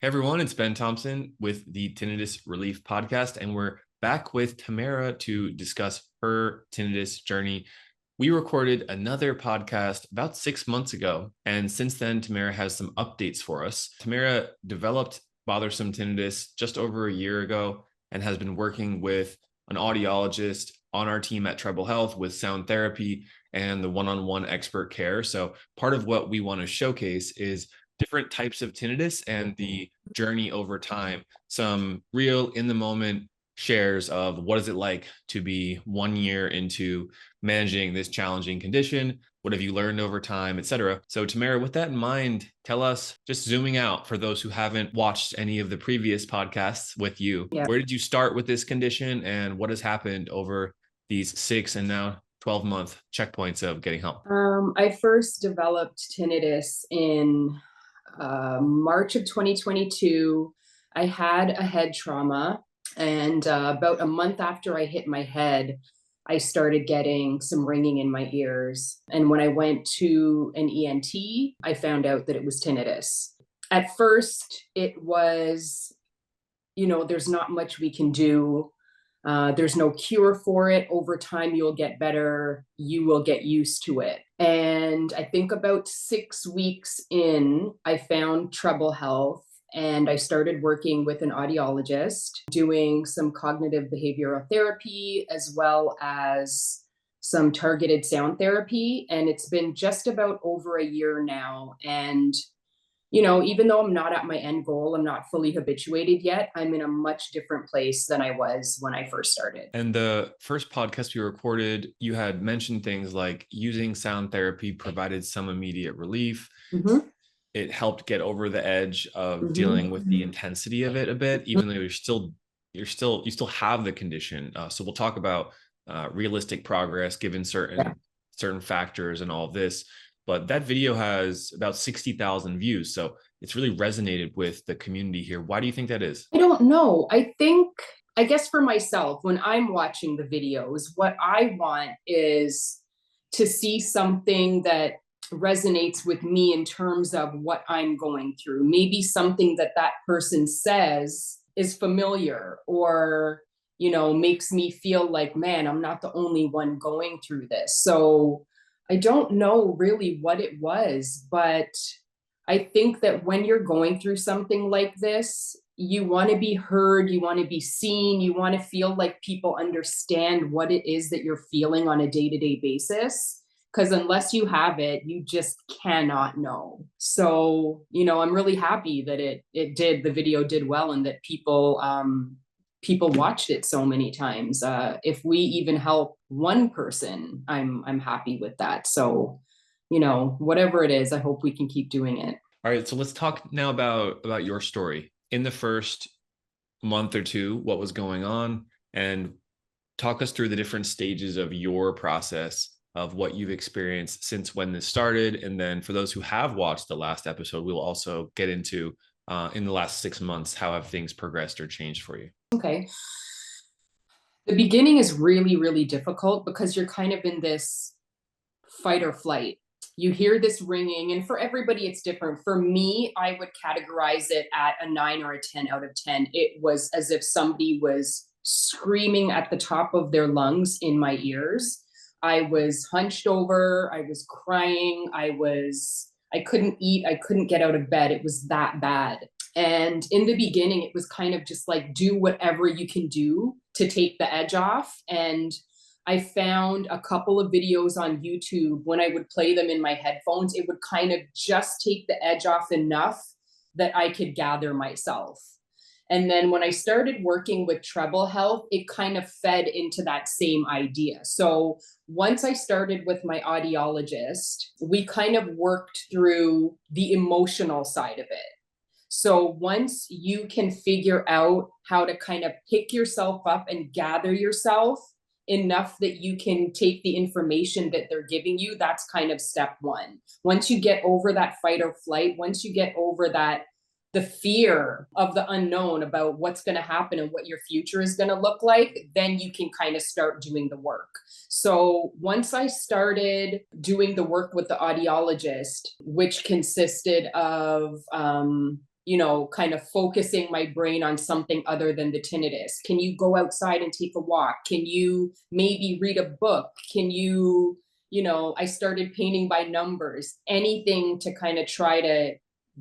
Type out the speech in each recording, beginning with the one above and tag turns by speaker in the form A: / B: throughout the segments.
A: Hey everyone, it's Ben Thompson with the Tinnitus Relief Podcast, and we're back with Tamara to discuss her tinnitus journey. We recorded another podcast about 6 months ago, and since then, Tamara has some updates for us. Tamara developed bothersome tinnitus just over a year ago and has been working with an audiologist on our team at Treble Health with sound therapy and the one-on-one expert care. So part of what we want to showcase is different types of tinnitus and the journey over time, some real in the moment shares of what is it like to be 1 year into managing this challenging condition, what have you learned over time, etc. So Tamara, with that in mind, tell us, just zooming out for those who haven't watched any of the previous podcasts with you,
B: Yeah.
A: where did you start with this condition and what has happened over these 6 and now 12-month checkpoints of getting help?
B: I first developed tinnitus in March of 2022. I had a head trauma, and about a month after I hit my head, I started getting some ringing in my ears. And when I went to an ENT, I found out that it was tinnitus. At first, it was, there's not much we can do. There's no cure for it. Over time, you'll get better. You will get used to it. And I think about 6 weeks in, I found Treble Health and I started working with an audiologist, doing some cognitive behavioral therapy as well as some targeted sound therapy. And it's been just about over a year now. And even though I'm not at my end goal, I'm not fully habituated yet, I'm in a much different place than I was when I first started.
A: And the first podcast we recorded, you had mentioned things like using sound therapy provided some immediate relief.
B: Mm-hmm.
A: It helped get over the edge of dealing with the
B: Mm-hmm.
A: intensity of it a bit, even though you still have the condition. So we'll talk about realistic progress given certain factors and all of this. But that video has about 60,000 views. So it's really resonated with the community here. Why do you think that is?
B: I don't know. I guess for myself, when I'm watching the videos, what I want is to see something that resonates with me in terms of what I'm going through. Maybe something that that person says is familiar or, makes me feel like, man, I'm not the only one going through this. So I don't know really what it was, but I think that when you're going through something like this, you want to be heard, you want to be seen, you want to feel like people understand what it is that you're feeling on a day-to-day basis. Because unless you have it, you just cannot know. So, I'm really happy that the video did well, and that people watched it so many times. If we even help one person, I'm happy with that. So, whatever it is, I hope we can keep doing it.
A: All right, so let's talk now about your story. In the first month or two, what was going on, and talk us through the different stages of your process of what you've experienced since when this started. And then for those who have watched the last episode, we'll also get into in the last 6 months, how have things progressed or changed for you?
B: Okay. The beginning is really, really difficult because you're kind of in this fight or flight. You hear this ringing, and for everybody, it's different. For me, I would categorize it at a 9 or a 10 out of 10. It was as if somebody was screaming at the top of their lungs in my ears. I was hunched over, I was crying, I couldn't eat, I couldn't get out of bed. It was that bad. And in the beginning, it was kind of just like, do whatever you can do to take the edge off. And I found a couple of videos on YouTube. When I would play them in my headphones, it would kind of just take the edge off enough that I could gather myself. And then when I started working with Treble Health, it kind of fed into that same idea. So once I started with my audiologist, we kind of worked through the emotional side of it. So once you can figure out how to kind of pick yourself up and gather yourself enough that you can take the information that they're giving you, that's kind of step one. Once you get over that fight or flight, once you get over the fear of the unknown about what's going to happen and what your future is going to look like, then you can kind of start doing the work. So once I started doing the work with the audiologist, which consisted of kind of focusing my brain on something other than the tinnitus? Can you go outside and take a walk? Can you maybe read a book? Can you, I started painting by numbers, anything to kind of try to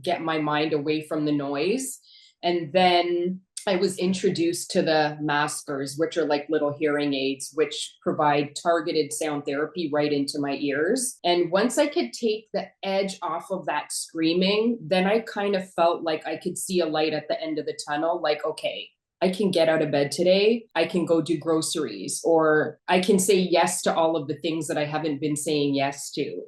B: get my mind away from the noise. And then I was introduced to the maskers, which are like little hearing aids, which provide targeted sound therapy right into my ears. And once I could take the edge off of that screaming, then I kind of felt like I could see a light at the end of the tunnel. Like, okay, I can get out of bed today. I can go do groceries, or I can say yes to all of the things that I haven't been saying yes to.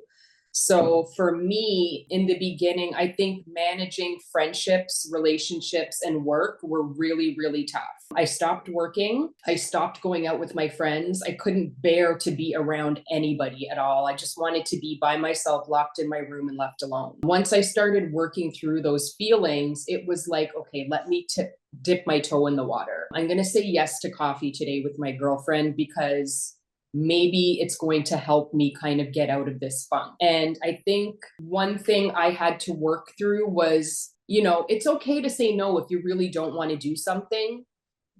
B: So for me, in the beginning, I think managing friendships, relationships, and work were really, really tough. I stopped working. I stopped going out with my friends. I couldn't bear to be around anybody at all. I just wanted to be by myself, locked in my room and left alone. Once I started working through those feelings, it was like, okay, let me dip my toe in the water. I'm going to say yes to coffee today with my girlfriend because maybe it's going to help me kind of get out of this funk. And I think one thing I had to work through was, it's okay to say no if you really don't want to do something.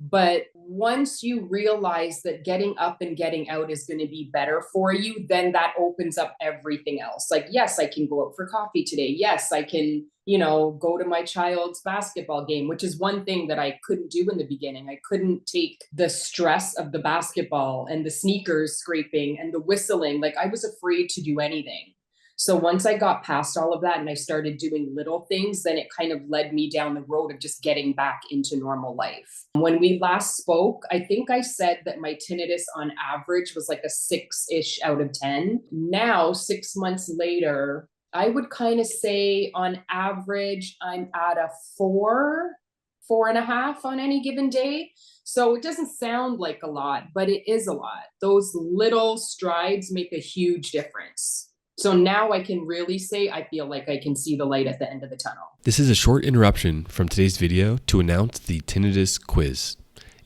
B: But once you realize that getting up and getting out is going to be better for you, then that opens up everything else. Like, yes, I can go out for coffee today. Yes, I can, go to my child's basketball game, which is one thing that I couldn't do in the beginning. I couldn't take the stress of the basketball and the sneakers scraping and the whistling. Like, I was afraid to do anything. So once I got past all of that and I started doing little things, then it kind of led me down the road of just getting back into normal life. When we last spoke, I think I said that my tinnitus on average was like a 6-ish out of 10. Now, 6 months later, I would kind of say on average, I'm at a 4.5 on any given day. So it doesn't sound like a lot, but it is a lot. Those little strides make a huge difference. So now I can really say I feel like I can see the light at the end of the tunnel.
A: This is a short interruption from today's video to announce the tinnitus quiz.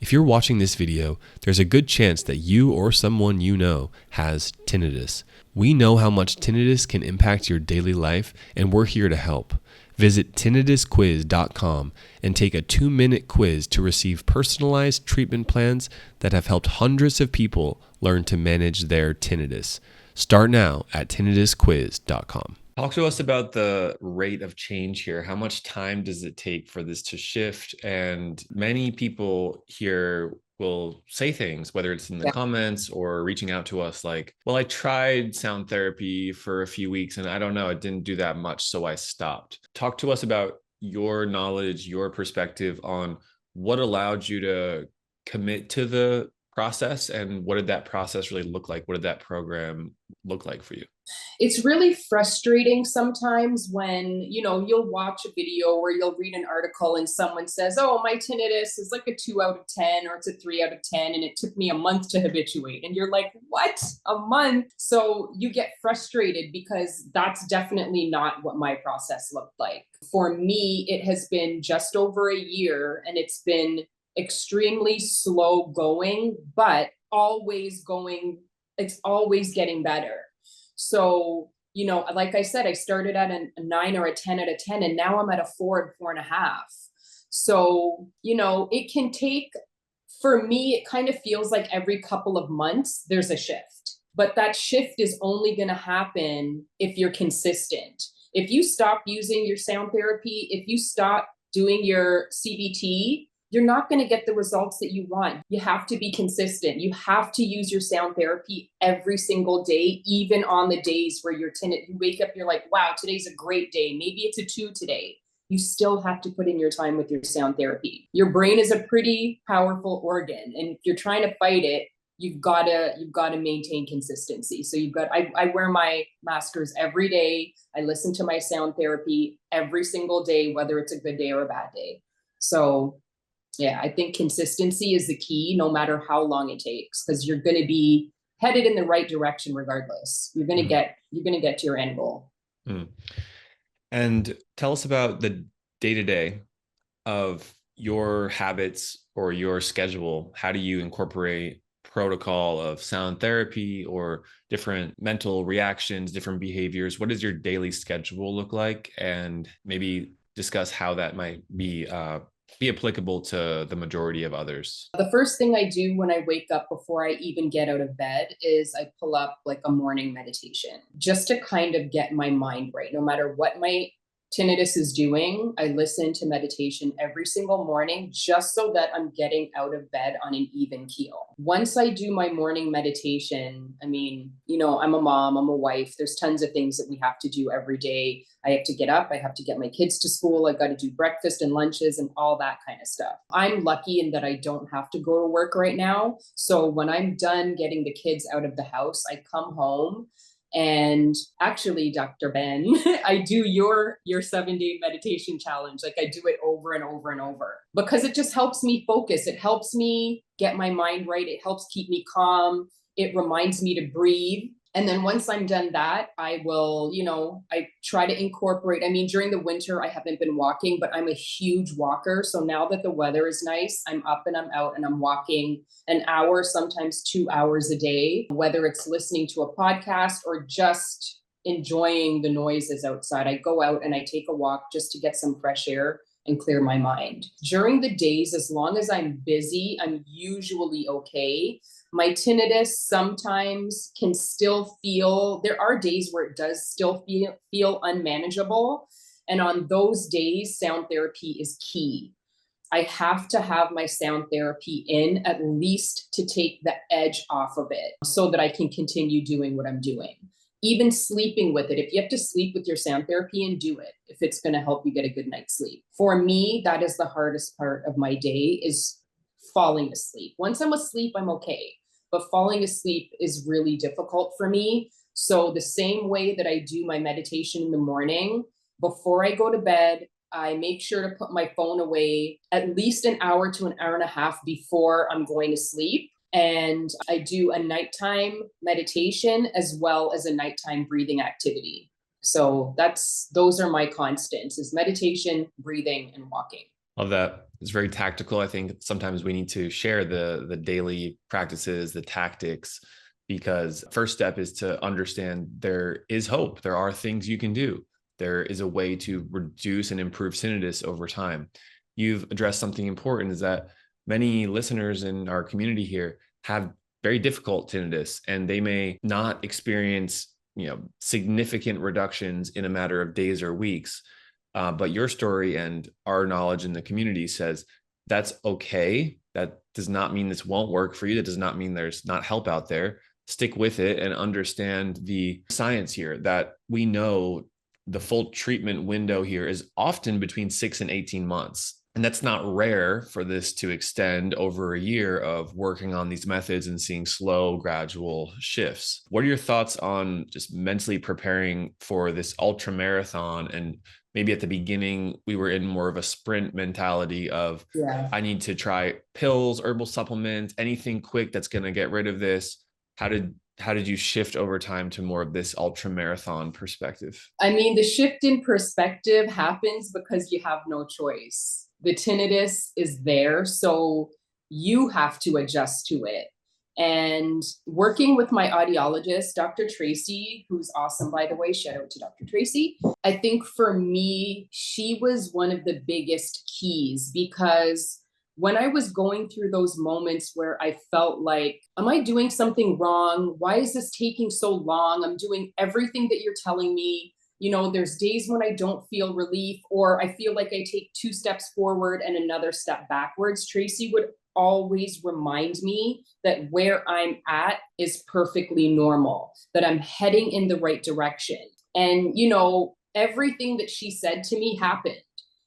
A: If you're watching this video, there's a good chance that you or someone you know has tinnitus. We know how much tinnitus can impact your daily life, and we're here to help. Visit tinnitusquiz.com and take a 2-minute quiz to receive personalized treatment plans that have helped hundreds of people learn to manage their tinnitus. Start now at tinnitusquiz.com. Talk to us about the rate of change here. How much time does it take for this to shift? And many people here will say things, whether it's in the comments or reaching out to us like, well, I tried sound therapy for a few weeks and I don't know, it didn't do that much, so I stopped. Talk to us about your knowledge, your perspective on what allowed you to commit to the process, and what did that process really look like? What did that program look like for you?
B: It's really frustrating sometimes when, you'll watch a video or you'll read an article and someone says, oh, my tinnitus is like a 2 out of 10 or it's a 3 out of 10. And it took me a month to habituate. And you're like, what? A month? So you get frustrated because that's definitely not what my process looked like. For me, it has been just over a year and it's been extremely slow going, but always going, it's always getting better. So, like I said, I started at a 9 or a 10 out of 10, and now I'm at a 4 and 4.5. So, it can take, for me, it kind of feels like every couple of months there's a shift, but that shift is only going to happen if you're consistent. If you stop using your sound therapy, if you stop doing your CBT, you're not going to get the results that you want. You have to be consistent. You have to use your sound therapy every single day, even on the days where you're tinnitus. You wake up, you're like, wow, today's a great day. Maybe it's a 2 today. You still have to put in your time with your sound therapy. Your brain is a pretty powerful organ. And if you're trying to fight it, you've got to maintain consistency. So I wear my maskers every day. I listen to my sound therapy every single day, whether it's a good day or a bad day. So yeah, I think consistency is the key, no matter how long it takes, because you're going to be headed in the right direction regardless. You're going to get to your end goal. Mm.
A: And tell us about the day-to-day of your habits or your schedule. How do you incorporate protocol of sound therapy or different mental reactions, different behaviors? What does your daily schedule look like? And maybe discuss how that might be applicable to the majority of others.
B: The first thing I do when I wake up before I even get out of bed is I pull up like a morning meditation just to kind of get my mind right. No matter what my tinnitus is doing, I listen to meditation every single morning just so that I'm getting out of bed on an even keel. Once I do my morning meditation, I mean, I'm a mom, I'm a wife. There's tons of things that we have to do every day. I have to get up, I have to get my kids to school, I've got to do breakfast and lunches and all that kind of stuff. I'm lucky in that I don't have to go to work right now. So when I'm done getting the kids out of the house, I come home. And actually, Dr. Ben, I do your 7-day meditation challenge. Like I do it over and over and over because it just helps me focus. It helps me get my mind right. It helps keep me calm. It reminds me to breathe. And then once I'm done that, I will, I try to incorporate. I mean, during the winter, I haven't been walking, but I'm a huge walker. So now that the weather is nice, I'm up and I'm out and I'm walking an hour, sometimes 2 hours a day, whether it's listening to a podcast or just enjoying the noises outside. I go out and I take a walk just to get some fresh air and clear my mind. During the days, as long as I'm busy, I'm usually okay. My tinnitus sometimes can still there are days where it does still feel unmanageable. And on those days, sound therapy is key. I have to have my sound therapy in at least to take the edge off of it so that I can continue doing what I'm doing. Even sleeping with it. If you have to sleep with your sound therapy, and do it if it's going to help you get a good night's sleep. For me, that is the hardest part of my day, is falling asleep. Once I'm asleep, I'm okay. But falling asleep is really difficult for me. So the same way that I do my meditation in the morning, before I go to bed, I make sure to put my phone away at least an hour to an hour and a half before I'm going to sleep. And I do a nighttime meditation as well as a nighttime breathing activity. So those are my constants, is meditation, breathing, and walking.
A: Love that. It's very tactical. I think sometimes we need to share the daily practices, the tactics, because first step is to understand there is hope. There are things you can do. There is a way to reduce and improve tinnitus over time. You've addressed something important, is that many listeners in our community here have very difficult tinnitus, and they may not experience, significant reductions in a matter of days or weeks. But your story and our knowledge in the community says that's okay. That does not mean this won't work for you. That does not mean there's not help out there. Stick with it and understand the science here, that we know the full treatment window here is often between 6 and 18 months. And that's not rare for this to extend over a year of working on these methods and seeing slow, gradual shifts. What are your thoughts on just mentally preparing for this ultra marathon? And maybe at the beginning, we were in more of a sprint mentality of, I need to try pills, herbal supplements, anything quick that's going to get rid of this. How did you shift over time to more of this ultra marathon perspective?
B: I mean, the shift in perspective happens because you have no choice. The tinnitus is there, so you have to adjust to it. And working with my audiologist, Dr. Tracy, who's awesome, by the way, shout out to Dr. Tracy. I think for me, she was one of the biggest keys, because when I was going through those moments where I felt like, am I doing something wrong? Why is this taking so long? I'm doing everything that you're telling me. There's days when I don't feel relief, or I feel like I take 2 steps forward and another step backwards. Tracy would always remind me that where I'm at is perfectly normal, that I'm heading in the right direction. And, everything that she said to me happened.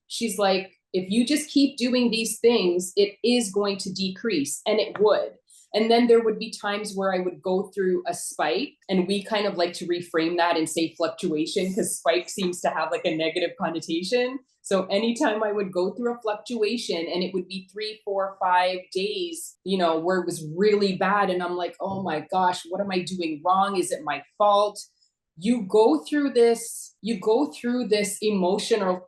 B: She's like, if you just keep doing these things, it is going to decrease, and it would. And then there would be times where I would go through a spike, and we kind of like to reframe that and say fluctuation, because spike seems to have like a negative connotation. So anytime I would go through a fluctuation, and it would be 3, 4, 5 days, where it was really bad. And I'm like, oh my gosh, what am I doing wrong? Is it my fault? You go through this emotional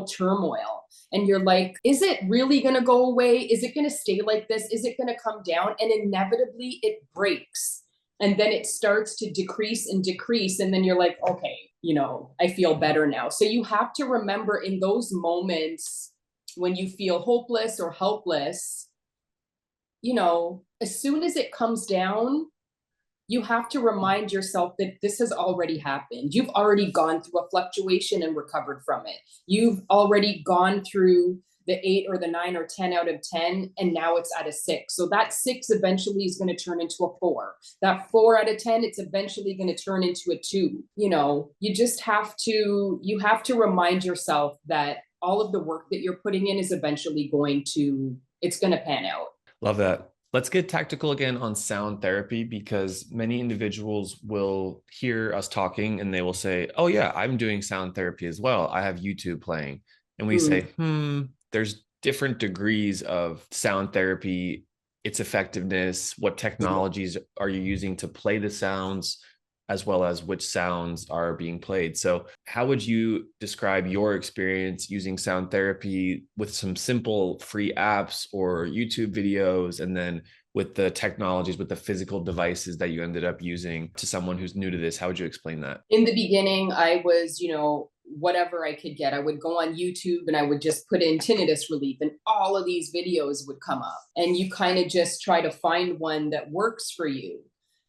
B: turmoil. And you're like, is it really going to go away? Is it going to stay like this? Is it going to come down? And inevitably it breaks. And then it starts to decrease and decrease. And then you're like, okay, I feel better now. So you have to remember in those moments when you feel hopeless or helpless, as soon as it comes down, you have to remind yourself that this has already happened. You've already gone through a fluctuation and recovered from it. You've already gone through the 8 or the 9 or 10 out of 10, and now it's at a 6. So that 6 eventually is going to turn into a 4. That 4 out of 10, it's eventually going to turn into a 2. You just you have to remind yourself that all of the work that you're putting in is eventually it's going to pan out.
A: Love that. Let's get tactical again on sound therapy, because many individuals will hear us talking and they will say, oh yeah, I'm doing sound therapy as well. I have YouTube playing. And we say, there's different degrees of sound therapy, its effectiveness, what technologies are you using to play the sounds, as well as which sounds are being played. So how would you describe your experience using sound therapy with some simple free apps or YouTube videos, and then with the technologies, with the physical devices that you ended up using, to someone who's new to this? How would you explain that?
B: In the beginning, I was, whatever I could get. I would go on YouTube and I would just put in tinnitus relief, and all of these videos would come up. And you kind of just try to find one that works for you.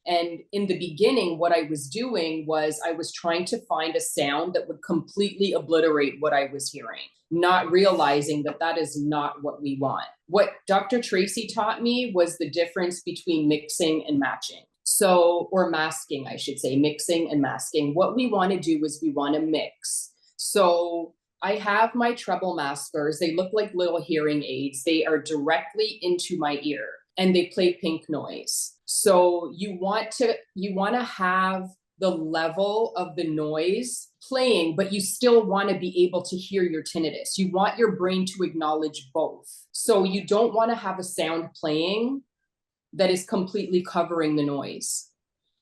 B: And in the beginning, what I was doing was I was trying to find a sound that would completely obliterate what I was hearing, not realizing that that is not what we want. What Dr. Tracy taught me was the difference between mixing and matching. Or masking, I should say, mixing and masking. What we want to do is we want to mix. So I have my treble maskers. They look like little hearing aids. They are directly into my ear and they play pink noise. So you want to have the level of the noise playing, but you still want to be able to hear your tinnitus. You want your brain to acknowledge both. So you don't want to have a sound playing that is completely covering the noise.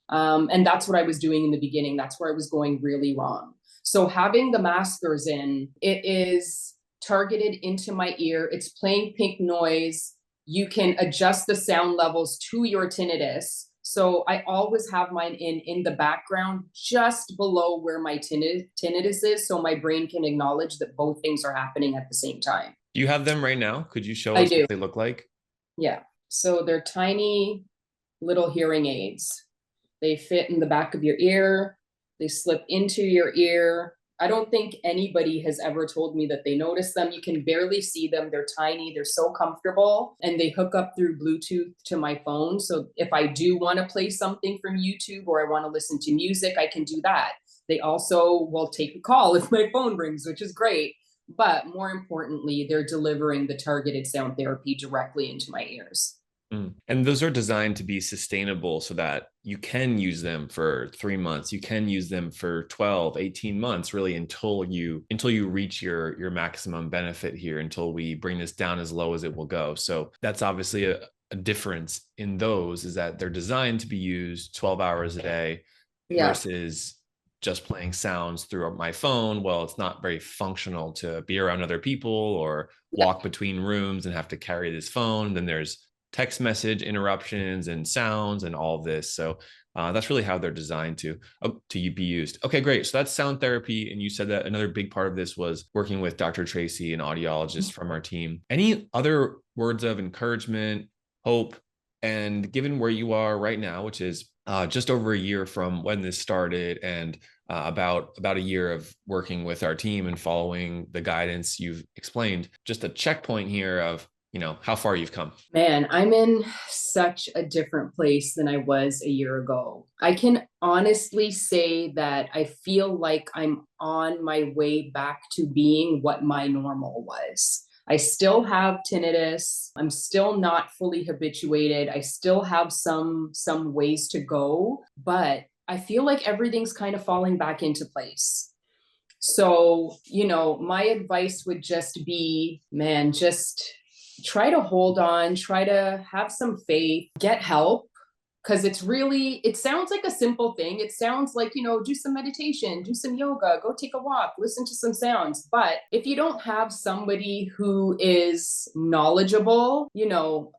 B: And that's what I was doing in the beginning. That's where I was going really wrong. So having the maskers in, it is targeted into my ear. It's playing pink noise. You can adjust the sound levels to your tinnitus. So I always have mine in the background, just below where my tinnitus is, so my brain can acknowledge that both things are happening at the same time.
A: Do you have them right now? Could you show us what they look like?
B: Yeah. So they're tiny little hearing aids. They fit in the back of your ear. They slip into your ear. I don't think anybody has ever told me that they notice them. You can barely see them. They're tiny. They're so comfortable, and they hook up through Bluetooth to my phone. So if I do want to play something from YouTube or I want to listen to music, I can do that. They also will take a call if my phone rings, which is great. But more importantly, they're delivering the targeted sound therapy directly into my ears.
A: And those are designed to be sustainable so that you can use them for 3 months. You can use them for 12, 18 months, really, until you reach your maximum benefit here, until we bring this down as low as it will go. So that's obviously a difference in those, is that they're designed to be used 12 hours a day versus just playing sounds through my phone. Well, it's not very functional to be around other people or walk between rooms and have to carry this phone. Then there's text message interruptions and sounds and all of this. So that's really how they're designed to be used. Okay, great. So that's sound therapy. And you said that another big part of this was working with Dr. Tracy, an audiologist from our team. Any other words of encouragement, hope, and given where you are right now, which is just over a year from when this started, and about a year of working with our team and following the guidance you've explained, just a checkpoint here of how far you've come.
B: Man, I'm in such a different place than I was a year ago. I can honestly say that I feel like I'm on my way back to being what my normal was. I still have tinnitus. I'm still not fully habituated. I still have some ways to go, but I feel like everything's kind of falling back into place. So, my advice would just be, man, just try to hold on, try to have some faith, get help, because it sounds like a simple thing. It sounds like, do some meditation, do some yoga, go take a walk, listen to some sounds. But if you don't have somebody who is knowledgeable,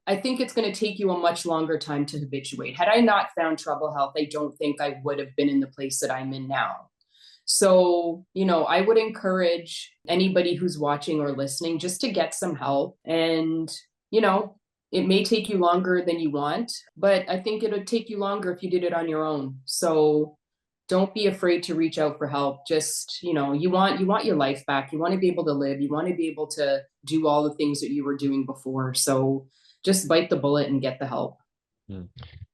B: I think it's going to take you a much longer time to habituate. Had I not found Treble Health, I don't think I would have been in the place that I'm in now. So, I would encourage anybody who's watching or listening just to get some help. And, you know, it may take you longer than you want, but I think it would take you longer if you did it on your own. So don't be afraid to reach out for help. Just, you want your life back. You want to be able to live. You want to be able to do all the things that you were doing before. So just bite the bullet and get the help.
A: Mm.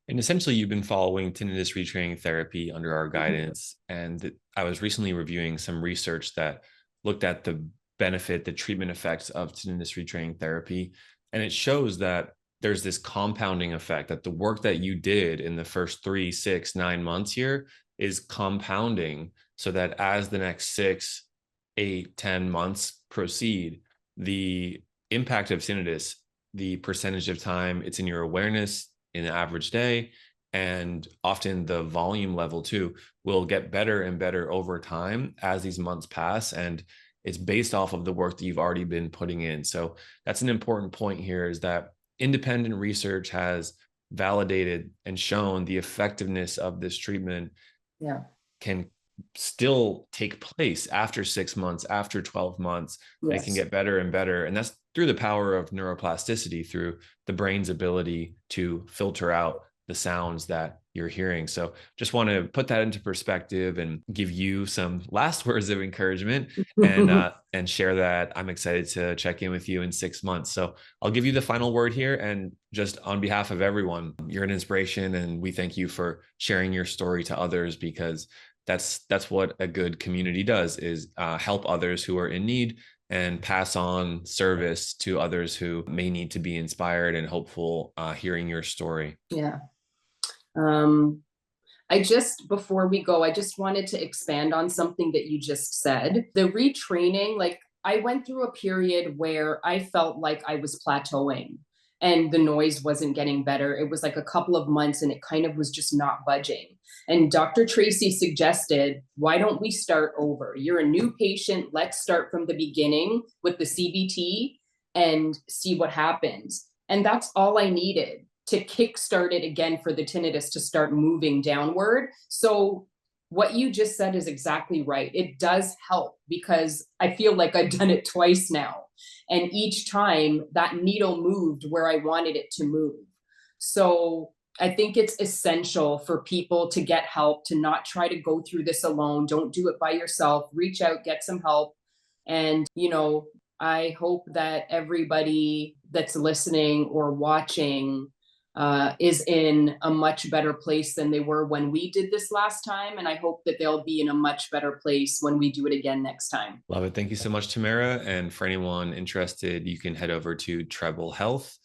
A: And essentially, you've been following tinnitus retraining therapy under our guidance. And I was recently reviewing some research that looked at the benefit, the treatment effects of tinnitus retraining therapy. And it shows that there's this compounding effect, that the work that you did in the first 3, 6, 9 months here is compounding, so that as the next 6, 8, 10 months proceed, the impact of tinnitus, the percentage of time it's in your awareness in an average day, and often the volume level too, will get better and better over time as these months pass. And it's based off of the work that you've already been putting in. So that's an important point here, is that independent research has validated and shown the effectiveness of this treatment
B: Yeah.
A: can still take place after 6 months, after 12 months. It can
B: Yes.
A: get better and better. And that's through the power of neuroplasticity, through the brain's ability to filter out the sounds that you're hearing. So just want to put that into perspective and give you some last words of encouragement, and share that I'm excited to check in with you in 6 months. So I'll give you the final word here. And just on behalf of everyone, you're an inspiration, and we thank you for sharing your story to others, because that's what a good community does, is help others who are in need and pass on service to others who may need to be inspired and hopeful, hearing your story.
B: Yeah. Before we go, I just wanted to expand on something that you just said. The retraining, like I went through a period where I felt like I was plateauing and the noise wasn't getting better. It was like a couple of months and it kind of was just not budging. And Dr. Tracy suggested, why don't we start over? You're a new patient. Let's start from the beginning with the CBT and see what happens. And that's all I needed to kickstart it again for the tinnitus to start moving downward. So what you just said is exactly right. It does help because I feel like I've done it twice now. And each time that needle moved where I wanted it to move. So I think it's essential for people to get help, to not try to go through this alone. Don't do it by yourself. Reach out, get some help. And, I hope that everybody that's listening or watching is in a much better place than they were when we did this last time. And I hope that they'll be in a much better place when we do it again next time.
A: Love it. Thank you so much, Tamara. And for anyone interested, you can head over to Treble Health.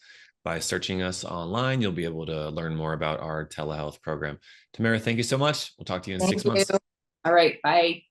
A: By searching us online, you'll be able to learn more about our telehealth program. Tamara, thank you so much. We'll talk to you in
B: Thank
A: 6
B: you.
A: months.
B: All right. Bye.